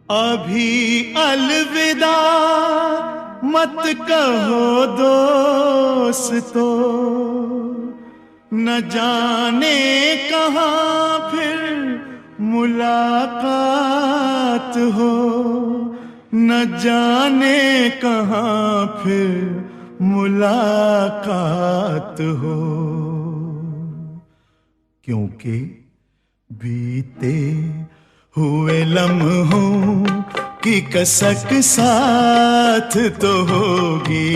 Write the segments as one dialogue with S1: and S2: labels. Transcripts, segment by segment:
S1: अभी अलविदा मत कहो दोस्तों, न जाने कहाँ फिर मुलाकात हो, न जाने कहाँ फिर मुलाकात हो। क्योंकि बीते हुए लम्हों की कसक साथ तो होगी,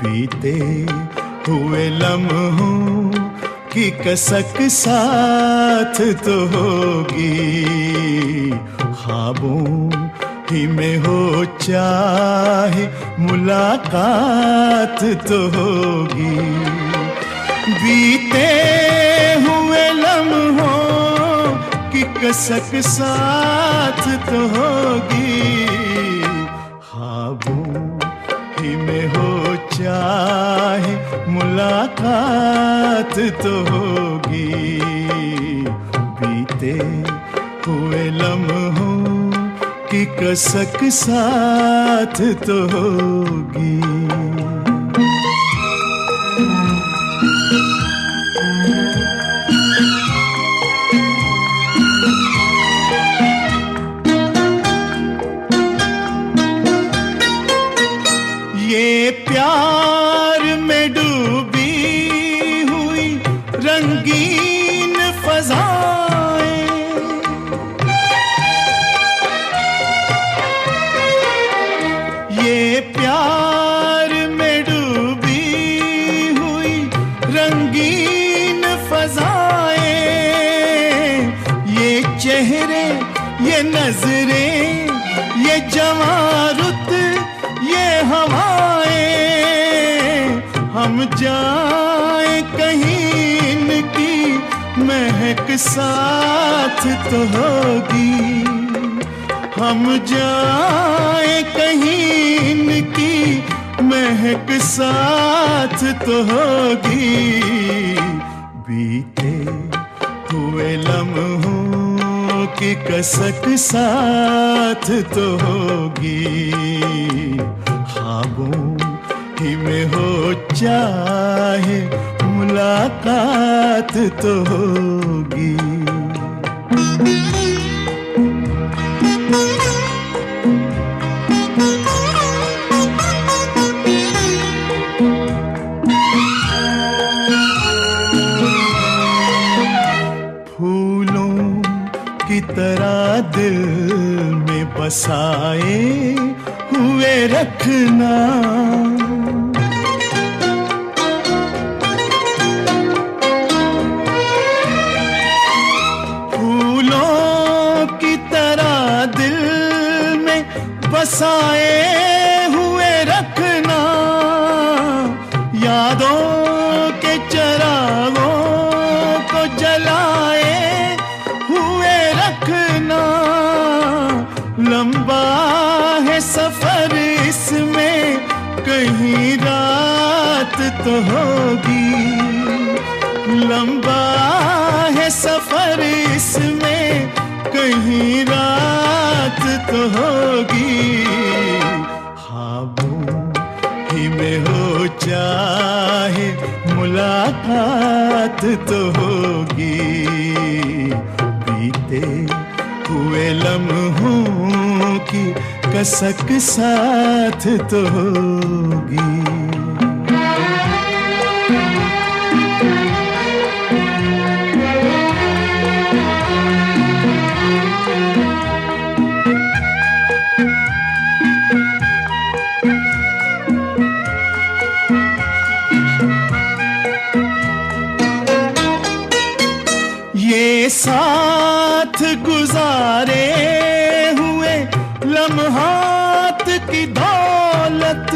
S1: बीते हुए लम्हों की कसक साथ तो होगी। ख्वाबों ही में हो चाहे मुलाकात तो होगी, बीते हुए लम्हों की कसक साथ तो होगी। ख्वाबों ही में हो चाहे मुलाकात तो होगी, बीते हुए लम्हों की कसक साथ तो होगी। ये प्यार में डूबी हुई रंगीन फज़ाएं, ये प्यार में डूबी हुई रंगीन फज़ाएं, ये चेहरे, ये नजरें, ये जवारुत, ये हवाएं, हम जाएं कहीं इनकी महक साथ तो होगी, हम जाएं कहीं इनकी महक साथ तो होगी, बीते हुए लम्हों की कसक साथ तो होगी। ख्वाबों ही में हो चाहे मुलाकात तो होगी। फूलों की तरह दिल में बसाए हुए रखना, फूलों की तरह दिल में बसाए हुए रखना, यादों के चरागों को जलाए हुए रखना। लंबा है सफर इसमें कहीं रात तो होगी, लंबा है सफर इसमें कहीं रात तो होगी। ख्वाबों ही में हो चाहे मुलाकात तो होगी, बीते हुए लम्हों की कसक साथ तो होगी। ये साथ गुजारे हुए लम्हात की दौलत,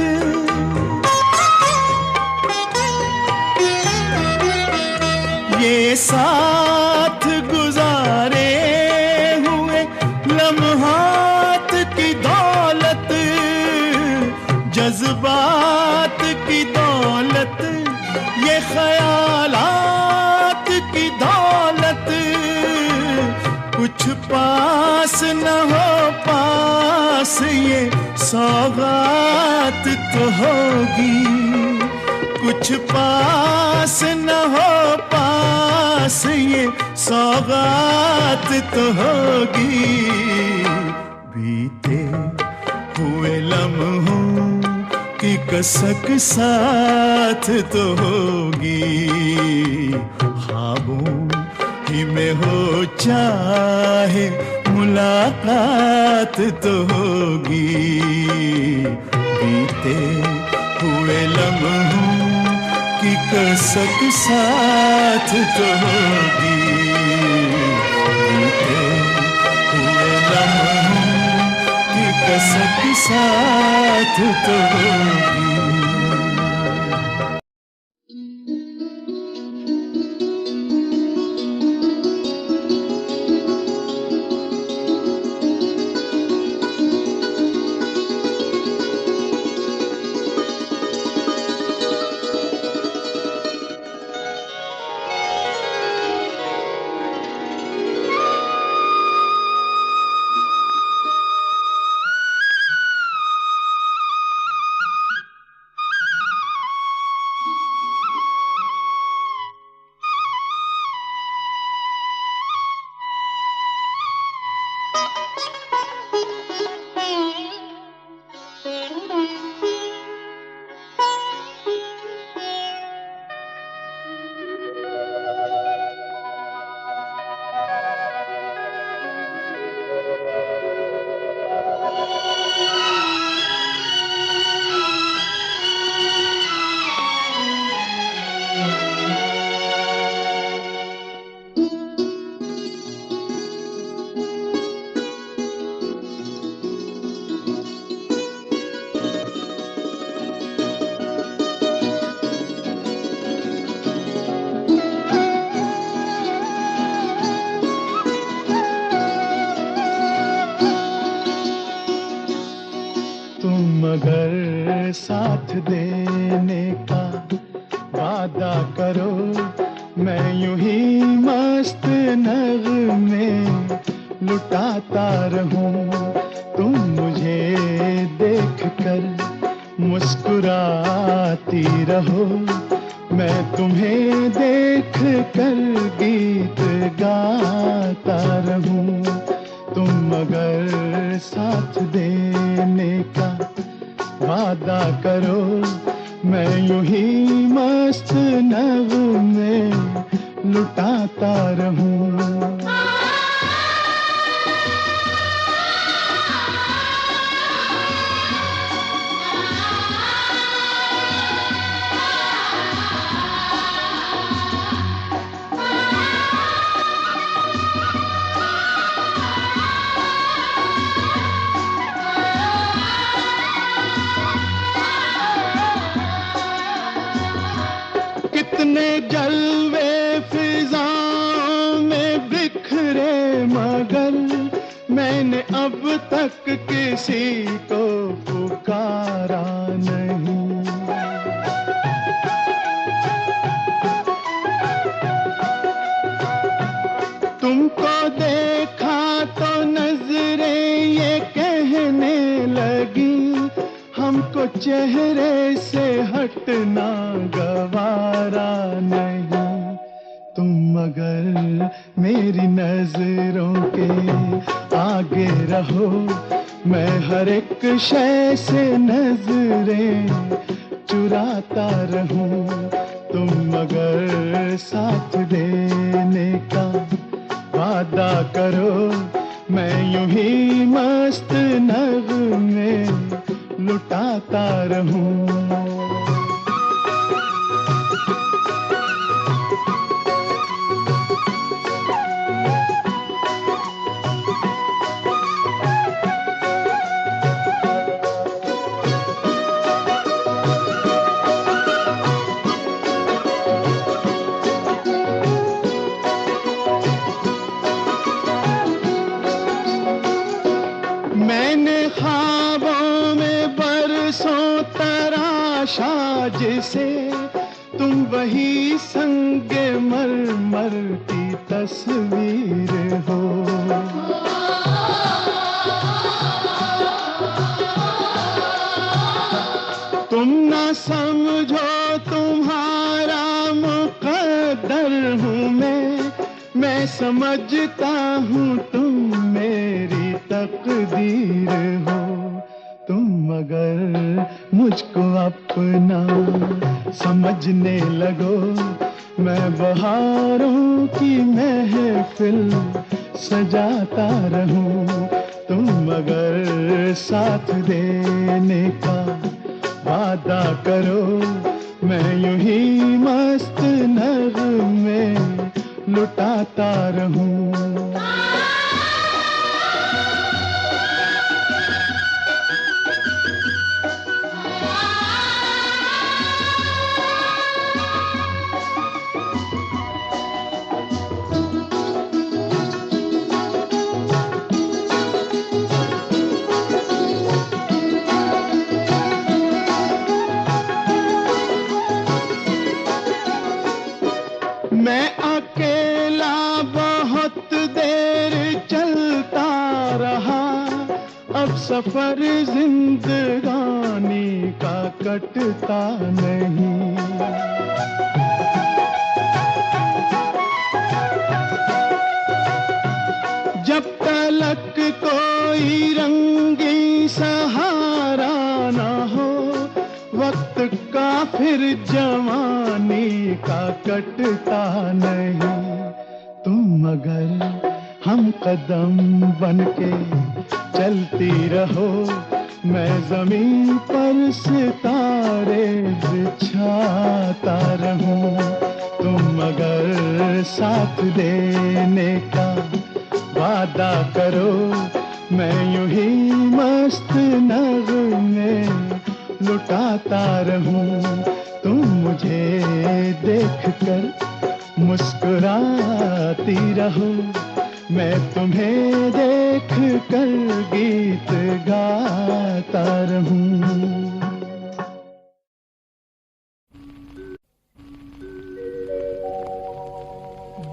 S1: ये साथ गुजारे हुए लम्हात की दौलत, जज्बात की दौलत, ये ख्यालात की दौलत, कुछ पास न हो पास ये सौगात तो होगी, कुछ पास न हो पास ये सौगात तो होगी। बीते हुए लम्हों की कसक साथ तो होगी, ख्वाबों ही में हो चाहे मुलाकात तो होगी। बीते हुए लम्हों की कसक साथ तो होगी, बीते हुए लम्हों की कसक साथ तो होगी।
S2: मगर साथ देने का वादा करो, मैं यूं ही मस्त नगमे लुटाता रहूं। तुम मुझे देख कर मुस्कुराती रहो, मैं तुम्हें देख कर गीत गाता रहूं। तुम मगर साथ देने का वादा करो, मैं यूं ही मस्त नगमे लुटाता रहूं। कितने जलवे फिजाओं में बिखरे, मगर मैंने अब तक किसी को पुकारा नहीं। तुमको देखा तो नजरें ये कहने लगी, हमको चेहरे से हटना गवारा नहीं। तुम मगर मेरी नजरों के आगे रहो, मैं हर एक शय से नजरें चुराता रहूं। तुम मगर साथ देने का वादा करो, मैं यूं ही मस्त नगमे लुटाता रहूं। मैंने ख्वाबों में बरसों तराशा जिसे, तुम वही संगे मरमर की तस्वीर हो। समझो तुम्हारा मुकद्दर हूँ मैं समझता हूँ तुम मेरी तकदीर हो। तुम मगर मुझको अपना समझने लगो, मैं बहारों की महफिल सजाता रहूं। तुम मगर साथ देने का वादा करो, मैं यूं ही मस्त नगमे लुटाता रहूं। मैं अकेला बहुत देर चलता रहा, अब सफर जिंदगानी का कटता नहीं। जब तलक कोई रंगी सहारा ना हो, वक्त का फिर जवानी का कटता नहीं। तुम मगर हम कदम बनके चलती रहो, मैं जमीन पर सितारे बिछाता रहूं। तुम मगर साथ देने का वादा करो, मैं यूं ही मस्त नगमे लुटाता रहूं। तुम मुझे देखकर मुस्कुराती रहो, मैं तुम्हें देखकर गीत गाता रहूं।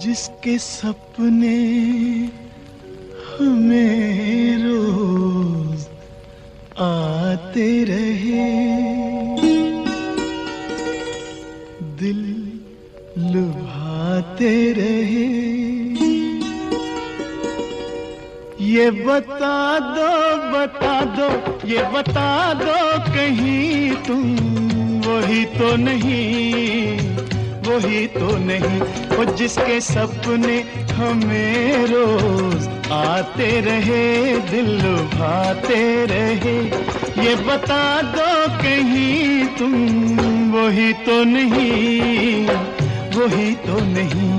S2: जिसके सपने हमें रोज आते रहे, दिल लुभाते रहे, ये बता दो, ये बता दो कहीं तुम वही तो नहीं, वही तो नहीं। वो जिसके सपने हमें रोज आते रहे, दिल लुभाते रहे, ये बता दो कहीं तुम वही तो नहीं, वही तो नहीं।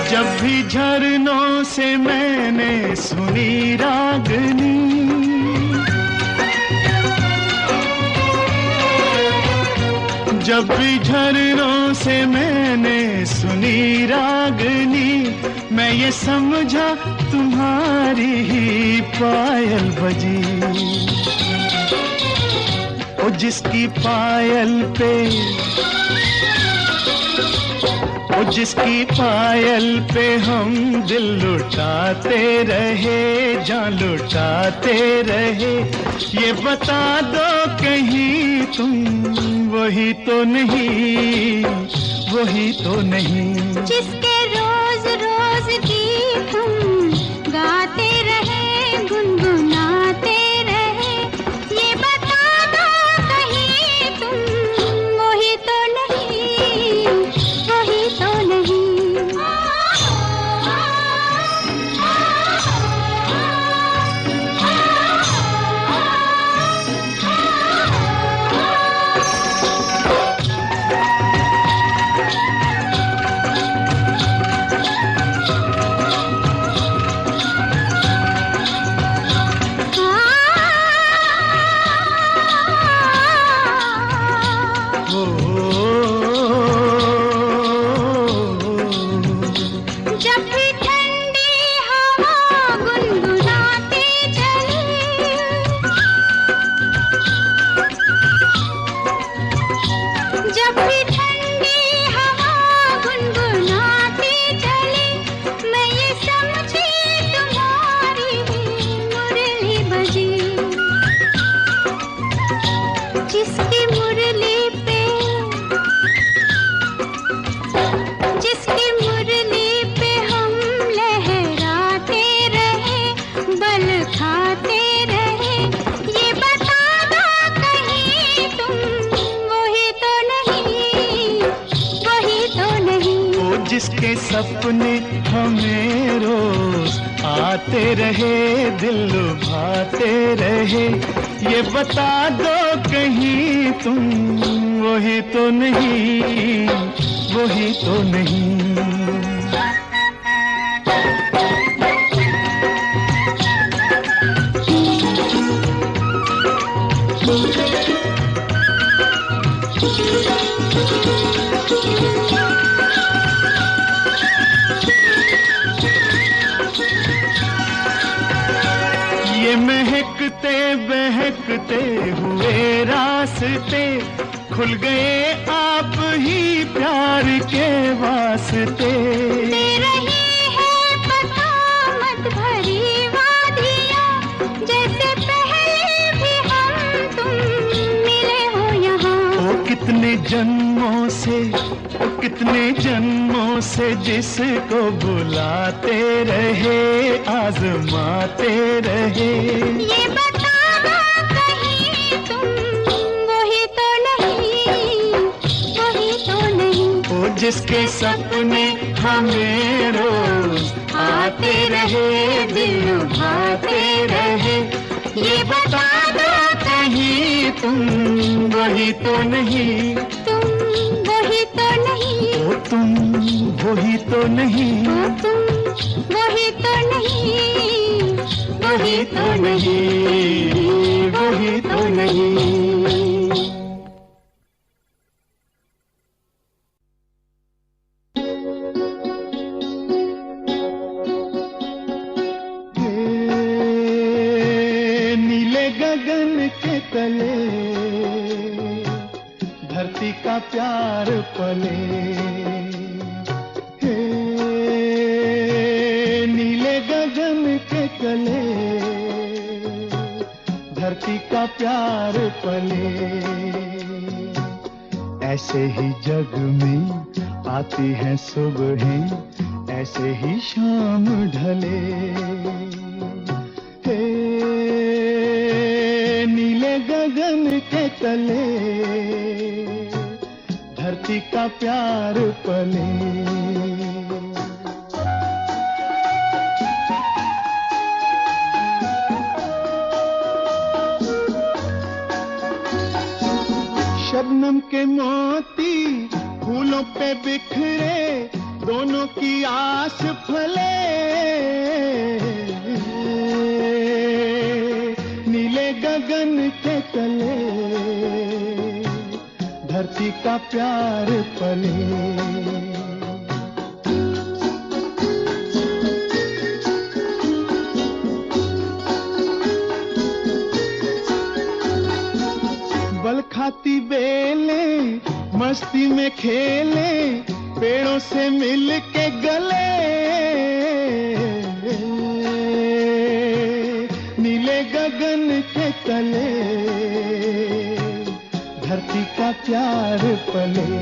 S2: जब भी झरनों से मैंने सुनी रागनी, जब भी झरनों से मैंने सुनी रागनी, मैं ये समझा तुम्हारी ही पायल बजी। ओ जिसकी पायल पे, ओ जिसकी पायल पे हम दिल लुटाते रहे, जान लुटाते रहे, ये बता दो कहीं तुम वही तो नहीं, वही तो नहीं।
S3: जिसके रोज रोज गीत हम गाते रहे, गुनगुनाते रहे, ये बता दो कहीं तुम वही तो नहीं, वही तो नहीं। जिसकी मुरली पे हम लहराते रहे, बल खाते रहे, ये बता दो कहीं तुम वही तो नहीं, वही तो नहीं।
S2: वो जिसके सपने हमें रोज आते रहे, दिल लुभाते रहे, ये बता दो कहीं तुम वही तो नहीं, वही तो नहीं। ये महकते बहकते हुए रास्ते खुल गए आप ही प्यार के वास्ते।
S3: दे रही है पता मत भरी वादियाँ, जैसे पहले भी हम तुम मिले हो यहाँ।
S2: ओ कितने जन्मों से, ओ कितने जन्मों से जिसको बुलाते रहे, आजमाते रहे,
S3: ये बता दो कहीं तुम वही तो नहीं, वही तो नहीं।
S2: ओ जिसके सपने हमें रोज आते रहे, दिल लुभाते रहे, ये बता दो कहीं तुम वही तो नहीं,
S3: तुम वही तो नहीं,
S2: ओ तुम वही तो नहीं,
S3: ओ तुम वही तो नहीं,
S2: वही तो नहीं, वही तो नहीं। नीले गगन के तले धरती का प्यार पले, हे नीले गगन के तले धरती का प्यार पले, ऐसे ही जग में आती है सुबहें, ऐसे ही शाम ढले, हे नीले गगन के तले धरती का प्यार पले। शबनम के मोती फूलों पे बिखरे, दोनों की आस फले, नीले गगन के तले धरती का प्यार पले। बल खाती बेले मस्ती में खेले, पेड़ों से मिल के गले, नीले गगन के तले धरती का प्यार पले।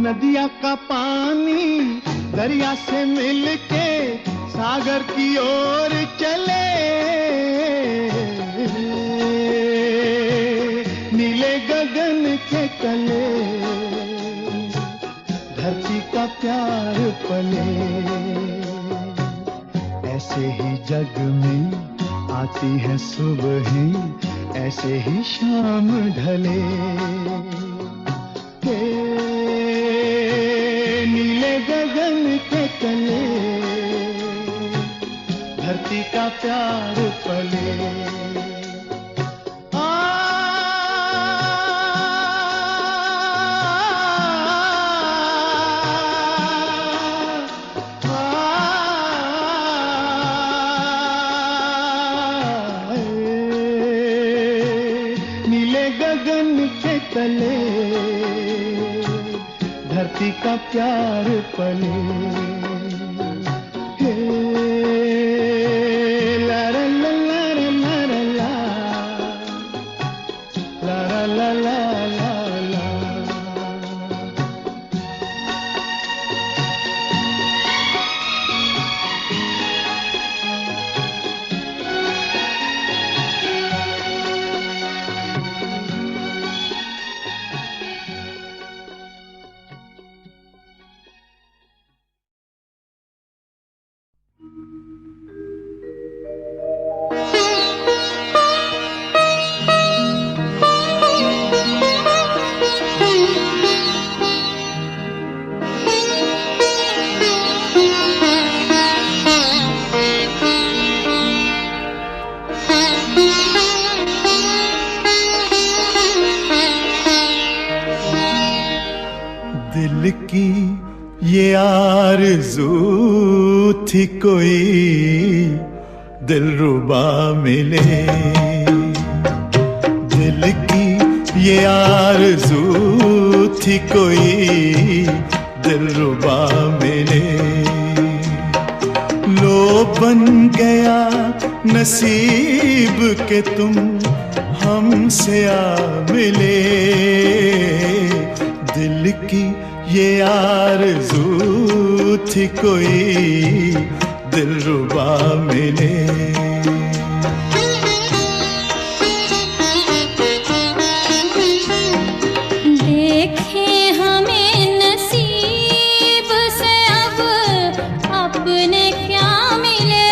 S2: नदिया का पानी दरिया से मिलके सागर की ओर चले, नीले गगन के तले धरती का प्यार पले, ऐसे ही जग में आती है सुबहें, ऐसे ही शाम ढले, नीले गगन के तले धरती का प्यार पले। नीले गगन के तले किसी का प्यार पले। हे ला ला ला ला ला ला ला ला ला ला ला ला।
S1: दिल की ये आरज़ू थी कोई दिलरुबा मिले। दिल की ये आरज़ू थी कोई दिलरुबा मिले। लो बन गया नसीब के तुम हमसे आ मिले। दिल की ये आरज़ू थी कोई दिलरुबा मिले।
S3: देखें हमें नसीब से अब अपने क्या मिले।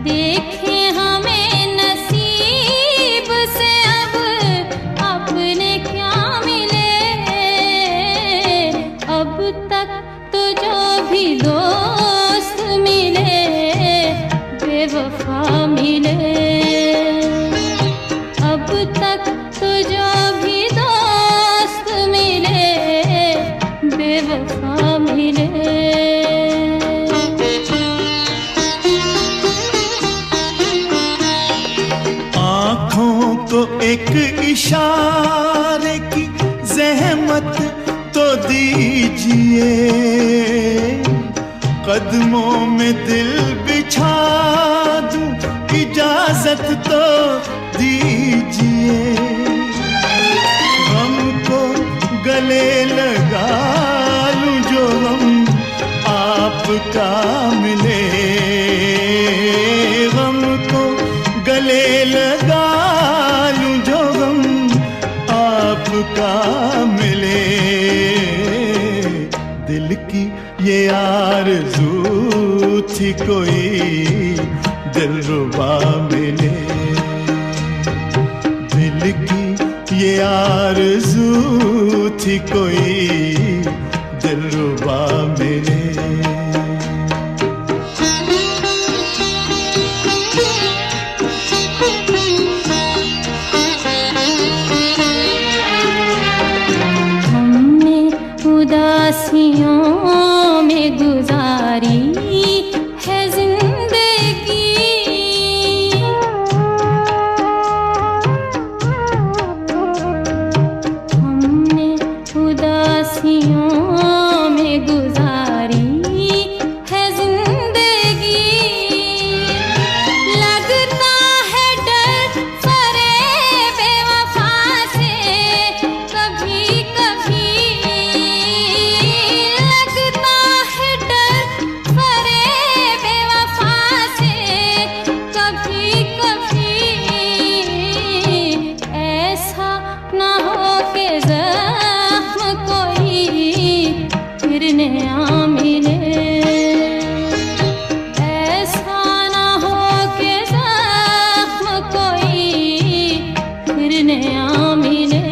S3: देखें हमें नसीब से अब अपने क्या मिले। अब तक तो जो भी दोस्त मिले बेवफा मिले। अब तक तो जो भी दोस्त मिले बेवफा मिले।
S1: आँखों को एक इशारे की ज़हमत तो दीजिए। कदमों में दिल बिछा दूं इजाज़त तो दीजिए। हमको गले लगा लूं जो हम आपका मिले। हमको गले लगा लूं जो हम आपका मिले। दिल की ये आरज़ू थी कोई दिलरुबा मिले। दिल की ये आरज़ू थी कोई दिलरुबा मिले।
S3: हमने उदासियों में गुजारी है जिंदगी। हमने उदासियों में गुजारी है जिंदगी। लगता है डर फरेब बेवफा से कभी कभी। लगता है डर फरेब बेवफा से कभी कभी। ऐसा ना हो के ज़ख्म कोई फिर नया मिले। ऐसा ना हो के ज़ख्म कोई फिर नया मिले।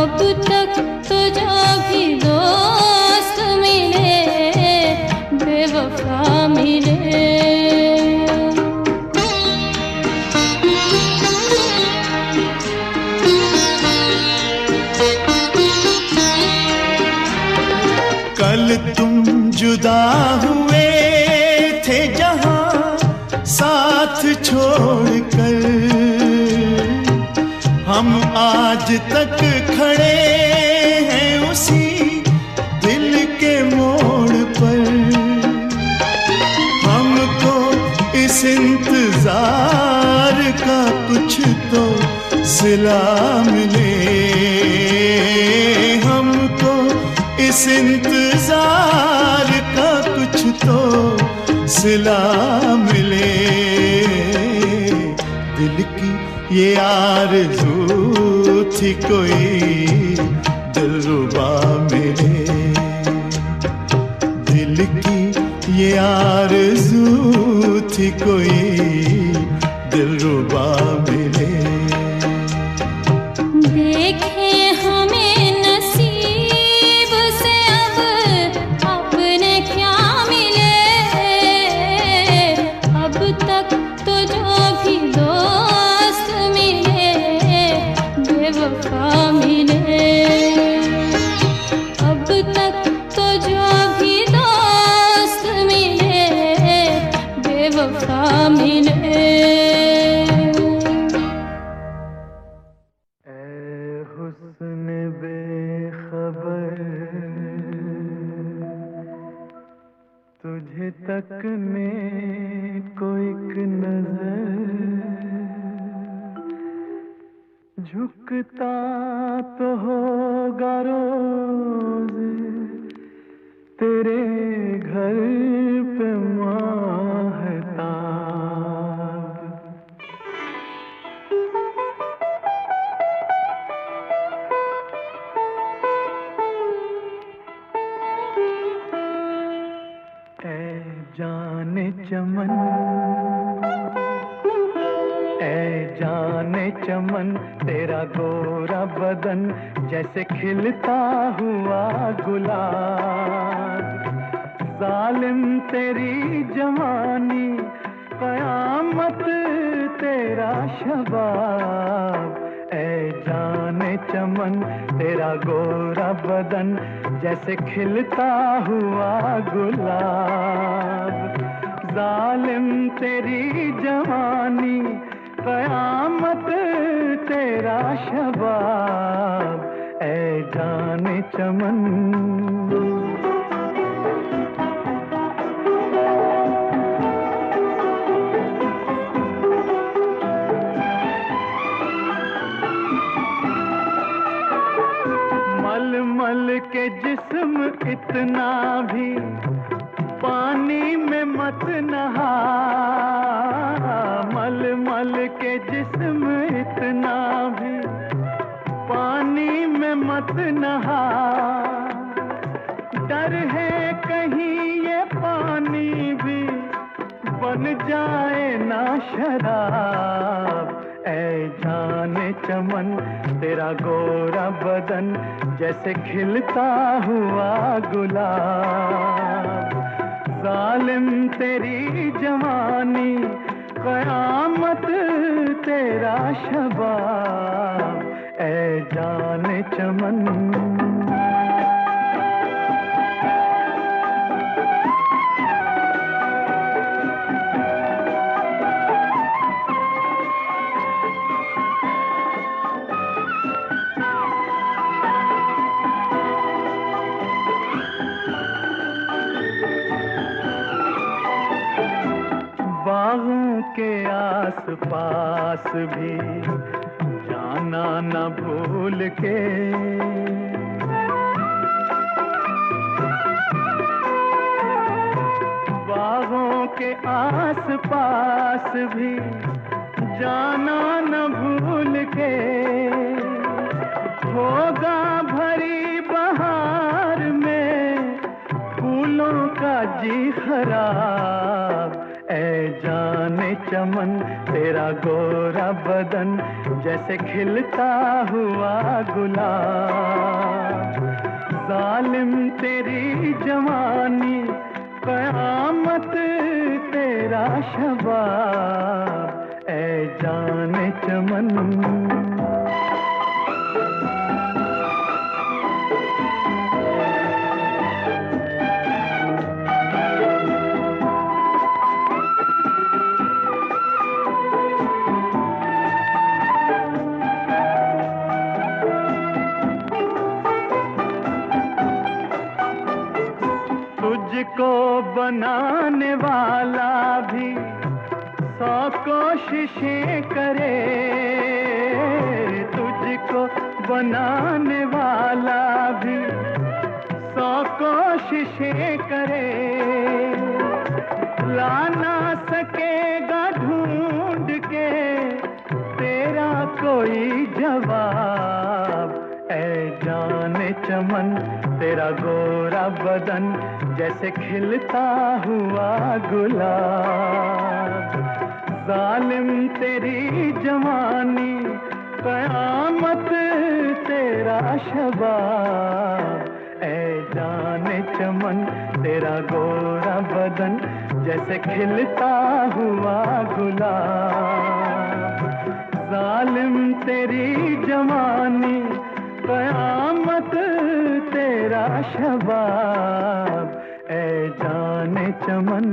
S3: अब तक तो जो भी दोस्त मिले बेवफा मिले।
S1: कल तुम जुदा हुए थे जहां साथ छोड़कर। हम आज तक खड़े हैं उसी दिल के मोड़ पर। हमको इस इंतजार का कुछ तो सिला मिले, हमको इस इंतजार का कुछ तो सिला मिले। दिल की ये आरज़ू थी कोई दिलरुबा मिले, दिल की ये आरज़ू थी कोई दिलरुबा मिले।
S3: देखे हमें नसीब से अब अपने क्या मिले, अब तक तो जो भी दोस्त मिले बेवफा मिले, अब तक तो जो भी दोस्त मिले बेवफा मिले।
S2: हुस्न बेखबर तुझे तकने को एक नजर, झुकता तो होगा रोज तेरे घर पे माहताब। जाने चमन, ऐ जाने चमन तेरा गोरा बदन जैसे खिलता हुआ गुलाब। जालिम तेरी जवानी कयामत तेरा शबाब। ऐ जाने चमन तेरा गोरा बदन जैसे खिलता हुआ गुलाब। जालिम तेरी जवानी कयामत तेरा शबाब। ऐ जाने चमन, मल के जिस्म इतना भी पानी में मत नहा। मल मल के जिस्म इतना भी पानी में मत नहा। डर है कहीं ये पानी भी बन जाए ना शराब। ऐ जाने चमन तेरा गोरा बदन जैसे खिलता हुआ गुलाब। जालिम तेरी जवानी कयामत तेरा शबाब। ऐ जाने चमन, बागों के आस पास भी जाना न भूल के। बागों के आस पास भी जाना न भूल के। होगा भरी बहार में फूलों का जी खराब। ऐ जाने चमन तेरा गोरा बदन जैसे खिलता हुआ गुलाब। जालिम तेरी जवानी कयामत तेरा शबाब। ऐ जाने चमन, तुझको बनाने वाला भी 100 कोशिशें करे, तुझको बनाने वाला भी 100 कोशिशें करे, ला ना सकेगा ढूंढ के तेरा कोई जवाब। ऐ जाने चमन तेरा गोरा बदन जैसे खिलता हुआ गुलाब, जालिम तेरी जवानी कयामत तेरा शबाब। ऐ जाने चमन तेरा गोरा बदन जैसे खिलता हुआ गुलाब, जालिम तेरी जवानी कयामत तेरा शबाब। ऐ जाने चमन।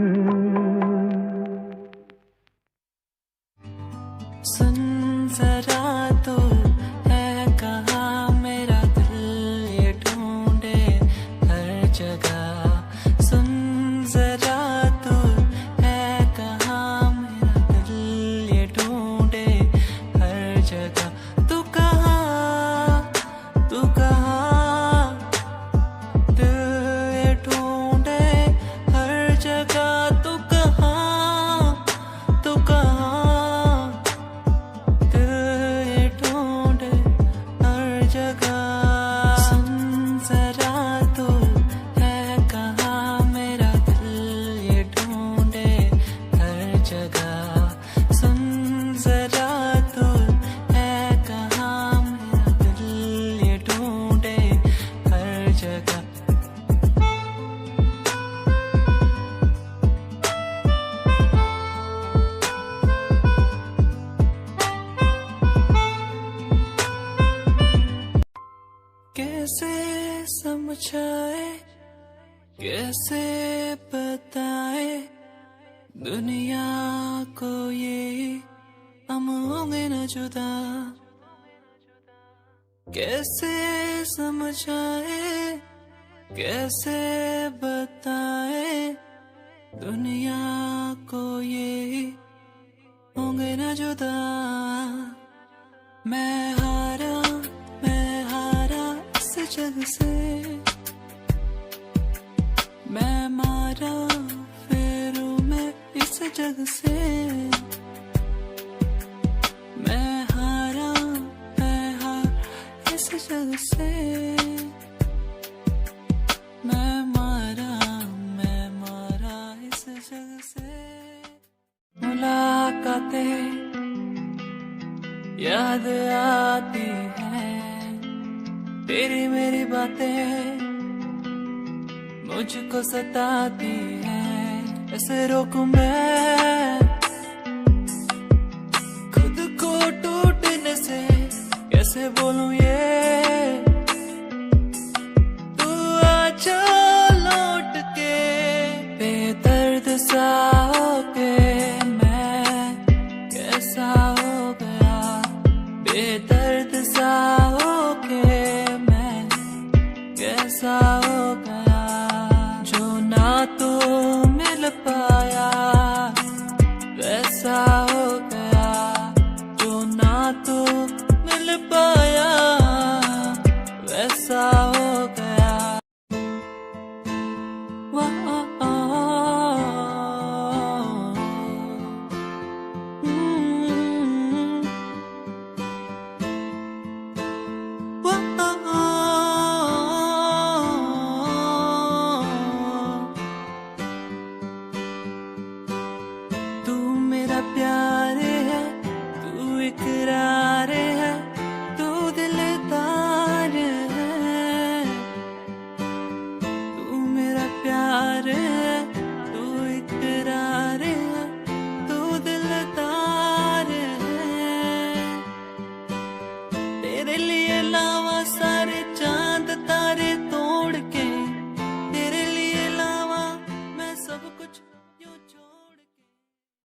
S4: सुन जरा तो है कहाँ मेरा दिल ये ढूंढे हर जगह। सुन जरा तो है कहाँ मेरा दिल ये ढूंढे हर जगह। तू कहाँ दिल ये ढूंढे हर जगह। तू कहाँ कैसे समझाए, कैसे बताए दुनिया को ये हम होंगे न जुदा। कैसे समझाए, कैसे बताए दुनिया को ये होंगे न जुदा। मैं हारा इस जग से, मैं मारा फेरू मैं इस जग से। मैं हार इस जग से। मैं मारा इस जग से। मुलाकातें याद आती हैं, तेरी मेरी बातें मुझको सताती हैं। ऐसे रोकूं मैं खुद को टूटने से, कैसे बोलूं ये तू आजा लौट के। बेदर्द सा होके मैं कैसा हो गया, बेदर्द सा होके कैसा हो गया। जो ना तो मिल पाया वैसा हो गया, जो ना तो मिल पाया वैसा हो गया। तेरे लिए